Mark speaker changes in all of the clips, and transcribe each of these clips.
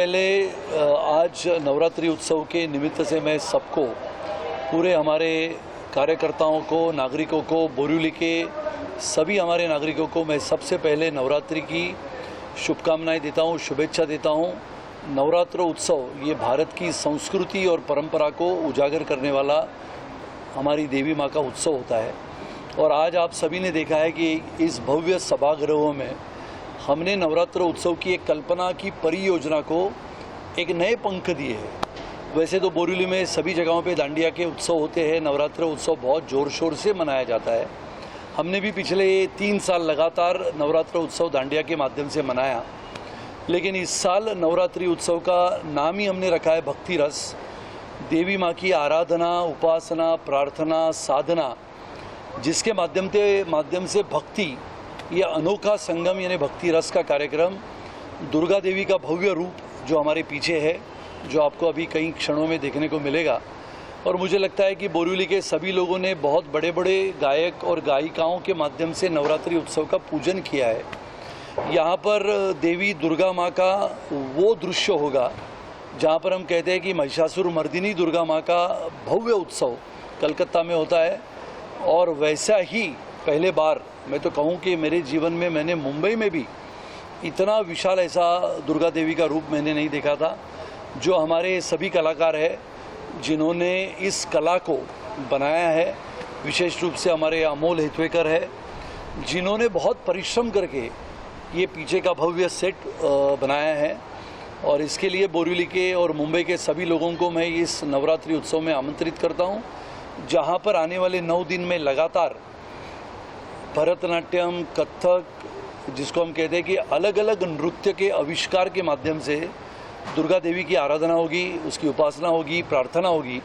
Speaker 1: पहले आज नवरात्रि उत्सव के निमित्त से मैं सबको, पूरे हमारे कार्यकर्ताओं को, नागरिकों को, बोरिवली के सभी हमारे नागरिकों को मैं सबसे पहले नवरात्रि की शुभकामनाएं देता हूं, शुभेच्छा देता हूं। नवरात्र उत्सव ये भारत की संस्कृति और परंपरा को उजागर करने वाला हमारी देवी माँ का उत्सव होता है। और आज आप सभी ने देखा है कि इस भव्य सभागृहों में हमने नवरात्र उत्सव की एक कल्पना की परियोजना को एक नए पंख दिए हैं। वैसे तो बोरिवली में सभी जगहों पे दांडिया के उत्सव होते हैं, नवरात्र उत्सव बहुत ज़ोर शोर से मनाया जाता है। हमने भी पिछले 3 साल लगातार नवरात्र उत्सव दांडिया के माध्यम से मनाया, लेकिन इस साल नवरात्रि उत्सव का नाम ही हमने रखा है भक्ति रस। देवी माँ की आराधना, उपासना, प्रार्थना, साधना, जिसके माध्यम से भक्ति, ये अनोखा संगम यानी भक्ति रस का कार्यक्रम, दुर्गा देवी का भव्य रूप जो हमारे पीछे है, जो आपको अभी कई क्षणों में देखने को मिलेगा। और मुझे लगता है कि बोरिवली के सभी लोगों ने बहुत बड़े बड़े गायक और गायिकाओं के माध्यम से नवरात्रि उत्सव का पूजन किया है। यहाँ पर देवी दुर्गा माँ का वो दृश्य होगा जहाँ पर हम कहते हैं कि महिषासुर मर्दिनी दुर्गा माँ का भव्य उत्सव कलकत्ता में होता है। और वैसा ही पहले बार मैं तो कहूँ कि मेरे जीवन में मैंने मुंबई में भी इतना विशाल ऐसा दुर्गा देवी का रूप मैंने नहीं देखा था। जो हमारे सभी कलाकार हैं जिन्होंने इस कला को बनाया है, विशेष रूप से हमारे अमोल हेतवेकर है, जिन्होंने बहुत परिश्रम करके ये पीछे का भव्य सेट बनाया है। और इसके लिए बोरिवली के और मुंबई के सभी लोगों को मैं इस नवरात्रि उत्सव में आमंत्रित करता हूँ, जहाँ पर आने वाले 9 दिन में लगातार भरतनाट्यम, कथक, जिसको हम कहते हैं कि अलग अलग नृत्य के आविष्कार के माध्यम से दुर्गा देवी की आराधना होगी, उसकी उपासना होगी, प्रार्थना होगी।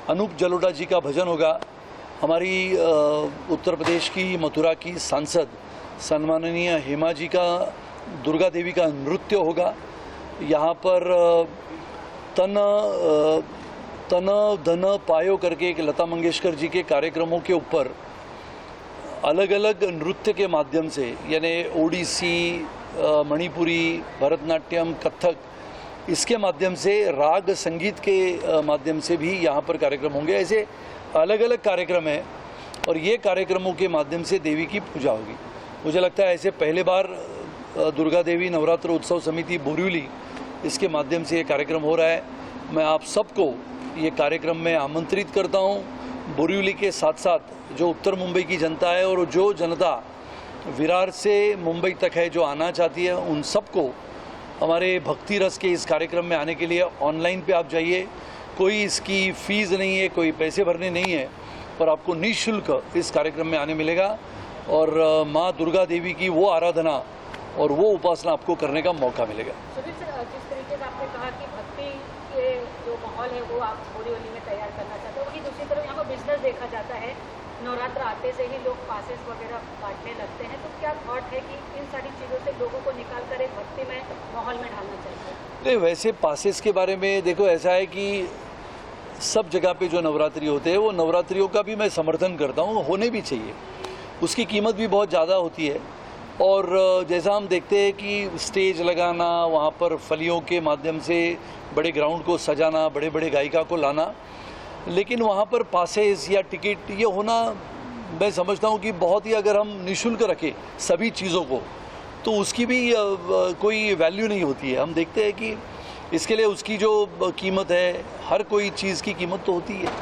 Speaker 1: अनूप जलोटा जी का भजन होगा। हमारी उत्तर प्रदेश की मथुरा की सांसद सम्माननीय हेमा जी का दुर्गा देवी का नृत्य होगा। यहाँ पर तन धन पायो करके एक लता मंगेशकर जी के कार्यक्रमों के ऊपर अलग अलग नृत्य के माध्यम से, यानी ओडिसी, मणिपुरी, भरतनाट्यम, कथक, इसके माध्यम से, राग संगीत के माध्यम से भी यहाँ पर कार्यक्रम होंगे। ऐसे अलग अलग कार्यक्रम हैं और ये कार्यक्रमों के माध्यम से देवी की पूजा होगी। मुझे लगता है ऐसे पहले बार दुर्गा देवी नवरात्र उत्सव समिति बोरिवली, इसके माध्यम से ये कार्यक्रम हो रहा है। मैं आप सबको ये कार्यक्रम में आमंत्रित करता हूँ। बोरिवली के साथ साथ जो उत्तर मुंबई की जनता है और जो जनता विरार से मुंबई तक है जो आना चाहती है, उन सबको हमारे भक्ति रस के इस कार्यक्रम में आने के लिए ऑनलाइन पे आप जाइए। कोई इसकी फ़ीस नहीं है, कोई पैसे भरने नहीं है, पर आपको निःशुल्क इस कार्यक्रम में आने मिलेगा और माँ दुर्गा देवी की वो आराधना और वो उपासना आपको करने का मौका मिलेगा।
Speaker 2: सुदीप सर, जिस तरीके से आपने कहा कि भक्ति के जो माहौल है वो आप बोरिवली में तैयार करना चाहते हो, वहीं दूसरी तरफ यहाँ पर बिजनेस देखा जाता है। नवरात्र आते से ही लोग पासेस वगैरह बांटने लगते हैं, तो क्या थॉट है कि इन सारी चीज़ों से लोगों को निकाल कर एक भक्ति में माहौल में ढालना चाहिए?
Speaker 1: नहीं, वैसे पासेस के बारे में देखो, ऐसा है कि सब जगह पे जो नवरात्रि होते हैं वो नवरात्रियों का भी मैं समर्थन करता हूँ, होने भी चाहिए। उसकी कीमत भी बहुत ज़्यादा होती है और जैसा हम देखते हैं कि स्टेज लगाना, वहाँ पर फलियों के माध्यम से बड़े ग्राउंड को सजाना, बड़े बड़े गायिका को लाना, लेकिन वहाँ पर पासेस या टिकट ये होना, मैं समझता हूँ कि बहुत ही, अगर हम निःशुल्क रखें सभी चीज़ों को तो उसकी भी कोई वैल्यू नहीं होती है। हम देखते हैं कि इसके लिए उसकी जो कीमत है, हर कोई चीज़ की कीमत तो होती है।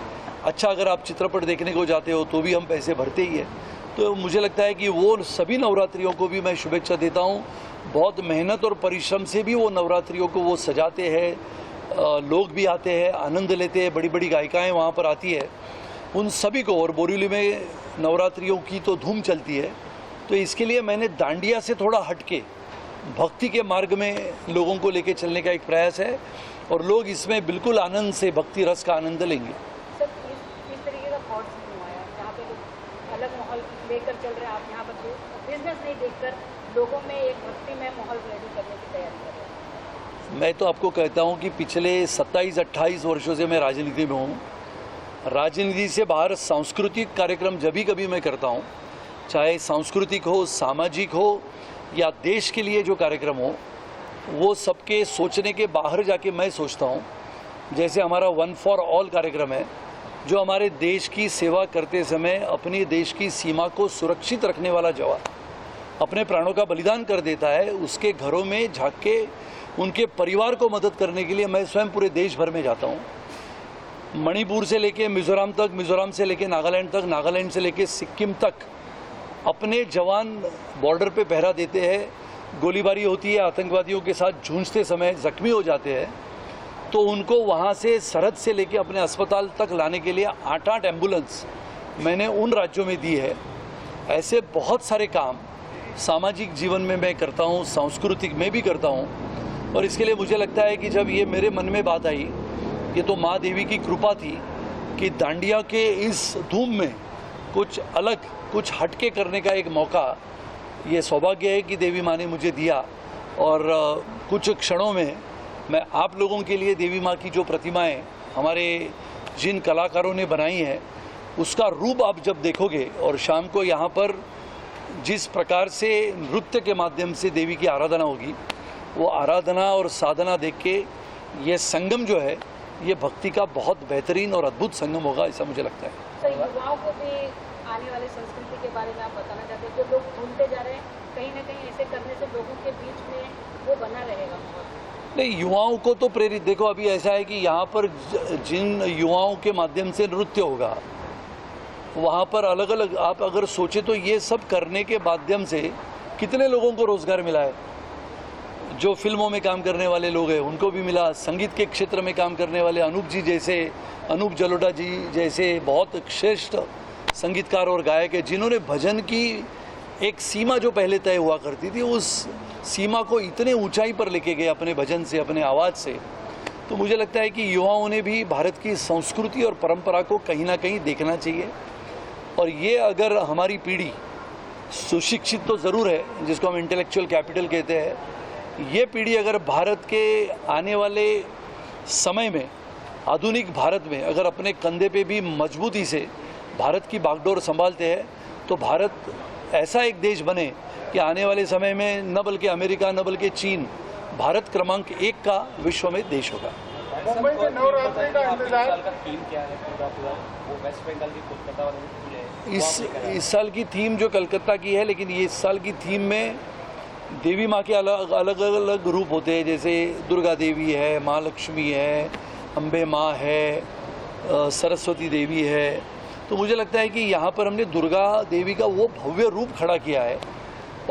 Speaker 1: अच्छा, अगर आप चित्रपट देखने को जाते हो तो भी हम पैसे भरते ही है। तो मुझे लगता है कि वो सभी नवरात्रियों को भी मैं शुभेच्छा देता हूँ। बहुत मेहनत और परिश्रम से भी वो नवरात्रियों को वो सजाते हैं, लोग भी आते हैं, आनंद लेते हैं, बड़ी बड़ी गायिकाएँ वहाँ पर आती है, उन सभी को। और बोरिवली में नवरात्रियों की तो धूम चलती है, तो इसके लिए मैंने दांडिया से थोड़ा हटके भक्ति के मार्ग में लोगों को लेके चलने का एक प्रयास है और लोग इसमें बिल्कुल आनंद से भक्ति रस का आनंद लेंगे।
Speaker 2: सर, इस तरीके का थॉट्स क्यों आया, जहाँ पे लोग अलग माहौल लेकर चल रहे हैं, आप यहाँ पर बिजनेस नहीं देखकर लोगों में एक भक्ति में माहौल रेडी करने की तैयारी कर रहे हैं?
Speaker 1: मैं तो आपको कहता हूँ कि पिछले 27-28 वर्षों से मैं राजनीति में हूँ। राजनीति से बाहर सांस्कृतिक कार्यक्रम जब भी कभी मैं करता हूँ, चाहे सांस्कृतिक हो, सामाजिक हो या देश के लिए जो कार्यक्रम हो, वो सबके सोचने के बाहर जाके मैं सोचता हूँ। जैसे हमारा वन फॉर ऑल कार्यक्रम है, जो हमारे देश की सेवा करते समय अपनी देश की सीमा को सुरक्षित रखने वाला जवान अपने प्राणों का बलिदान कर देता है, उसके घरों में झांक के उनके परिवार को मदद करने के लिए मैं स्वयं पूरे देश भर में जाता हूँ। मणिपुर से लेके मिज़ोरम तक, मिज़ोरम से लेके नागालैंड तक, नागालैंड से लेके सिक्किम तक अपने जवान बॉर्डर पे पहरा देते हैं। गोलीबारी होती है, आतंकवादियों के साथ जूझते समय जख्मी हो जाते हैं, तो उनको वहाँ से सरहद से लेके अपने अस्पताल तक लाने के लिए 8-8 एम्बुलेंस मैंने उन राज्यों में दी है। ऐसे बहुत सारे काम सामाजिक जीवन में मैं करता हूँ, सांस्कृतिक में भी करता हूँ। और इसके लिए मुझे लगता है कि जब ये मेरे मन में बात आई, ये तो माँ देवी की कृपा थी कि दांडिया के इस धूम में कुछ अलग, कुछ हटके करने का एक मौका, ये सौभाग्य है कि देवी माँ ने मुझे दिया। और कुछ क्षणों में मैं आप लोगों के लिए देवी माँ की जो प्रतिमाएं हमारे जिन कलाकारों ने बनाई हैं, उसका रूप आप जब देखोगे और शाम को यहाँ पर जिस प्रकार से नृत्य के माध्यम से देवी की आराधना होगी, वो आराधना और साधना देख के ये संगम जो है, ये भक्ति का बहुत बेहतरीन और अद्भुत संगम होगा, ऐसा मुझे लगता है।
Speaker 2: तो युवाओं को भी आने वाली संस्कृति के बारे में आप बताना चाहते हैं? जो लोग भूलते जा रहे हैं, कहीं ना कहीं ऐसे करने से लोगों के बीच में वो बना रहेगा।
Speaker 1: नहीं, युवाओं को तो प्रेरित, देखो अभी ऐसा है कि यहाँ पर जिन युवाओं के माध्यम से नृत्य होगा, वहाँ पर अलग अलग, आप अगर सोचे तो ये सब करने के माध्यम से कितने लोगों को रोजगार मिला है। जो फिल्मों में काम करने वाले लोग हैं उनको भी मिला, संगीत के क्षेत्र में काम करने वाले अनूप जी जैसे, अनूप जलोटा जी जैसे बहुत श्रेष्ठ संगीतकार और गायक है, जिन्होंने भजन की एक सीमा जो पहले तय हुआ करती थी, उस सीमा को इतने ऊंचाई पर लेके गए अपने भजन से, अपने आवाज़ से। तो मुझे लगता है कि युवाओं ने भी भारत की संस्कृति और परंपरा को कहीं ना कहीं देखना चाहिए। और ये अगर हमारी पीढ़ी सुशिक्षित तो ज़रूर है, जिसको हम इंटेलेक्चुअल कैपिटल कहते हैं, ये पीढ़ी अगर भारत के आने वाले समय में, आधुनिक भारत में, अगर अपने कंधे पे भी मजबूती से भारत की बागडोर संभालते हैं, तो भारत ऐसा एक देश बने कि आने वाले समय में न बल्कि अमेरिका, न बल्कि चीन, भारत क्रमांक 1 का विश्व में देश होगा।
Speaker 3: मुंबई के नवरात्रि का इंतजार
Speaker 4: थीम क्या है? पूरा वो वेस्ट बंगाल की कोलकाता वाली थीम है।
Speaker 1: इस साल की थीम जो कलकत्ता की है, लेकिन ये इस साल की थीम में देवी माँ के अलग अलग रूप होते हैं। जैसे दुर्गा देवी है, माँ लक्ष्मी है, अम्बे माँ है, सरस्वती देवी है। तो मुझे लगता है कि यहाँ पर हमने दुर्गा देवी का वो भव्य रूप खड़ा किया है,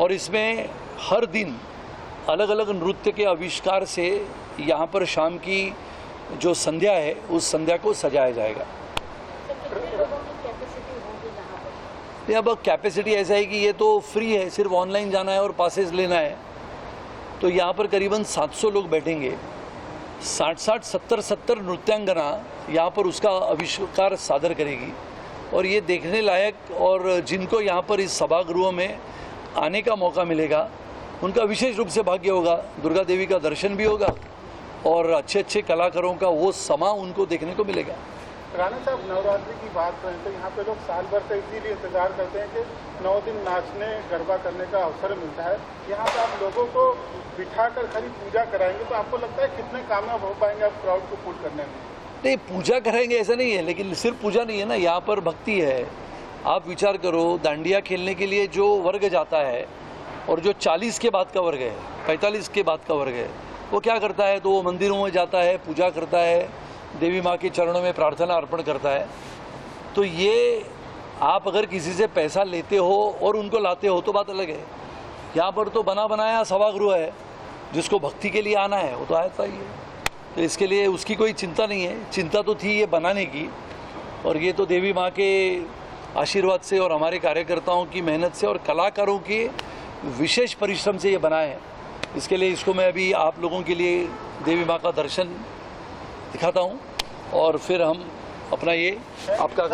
Speaker 1: और इसमें हर दिन अलग अलग नृत्य के आविष्कार से यहाँ पर शाम की जो संध्या है, उस संध्या को सजाया जाएगा। अब कैपेसिटी ऐसा है कि ये तो फ्री है, सिर्फ ऑनलाइन जाना है और पासेस लेना है। तो यहाँ पर करीबन 700 लोग बैठेंगे, 60-60, 70-70 नृत्यांगना यहाँ पर उसका आविष्कार सादर करेगी। और ये देखने लायक, और जिनको यहाँ पर इस सभागृह में आने का मौका मिलेगा, उनका विशेष रूप से भाग्य होगा। दुर्गा देवी का दर्शन भी होगा और अच्छे अच्छे कलाकारों का वो समा उनको देखने को मिलेगा।
Speaker 3: राणा साहब, नवरात्रि की बात करें तो यहाँ पे लोग साल भर से इसीलिए इंतजार करते हैं कि 9 दिन नाचने, गरबा करने का अवसर मिलता है। यहाँ पे आप लोगों को बिठाकर खाली पूजा कराएंगे, तो आपको लगता है कितने कामयाब हो पाएंगे आप क्राउड को पुल करने में?
Speaker 1: नहीं, पूजा करेंगे ऐसा नहीं है, लेकिन सिर्फ पूजा नहीं है ना, यहाँ पर भक्ति है। आप विचार करो, दांडिया खेलने के लिए जो वर्ग जाता है और जो 40 के बाद का वर्ग है, 45 के बाद का वर्ग है, वो क्या करता है? तो वो मंदिरों में जाता है, पूजा करता है, देवी माँ के चरणों में प्रार्थना अर्पण करता है। तो ये आप अगर किसी से पैसा लेते हो और उनको लाते हो तो बात अलग है। यहाँ पर तो बना बनाया सभागृह है, जिसको भक्ति के लिए आना है वो तो आता ही है। तो इसके लिए उसकी कोई चिंता नहीं है। चिंता तो थी ये बनाने की, और ये तो देवी माँ के आशीर्वाद से और हमारे कार्यकर्ताओं की मेहनत से और कलाकारों के विशेष परिश्रम से ये बना है। इसके लिए इसको मैं अभी आप लोगों के लिए देवी माँ का दर्शन दिखाता हूँ, और फिर हम अपना ये आपका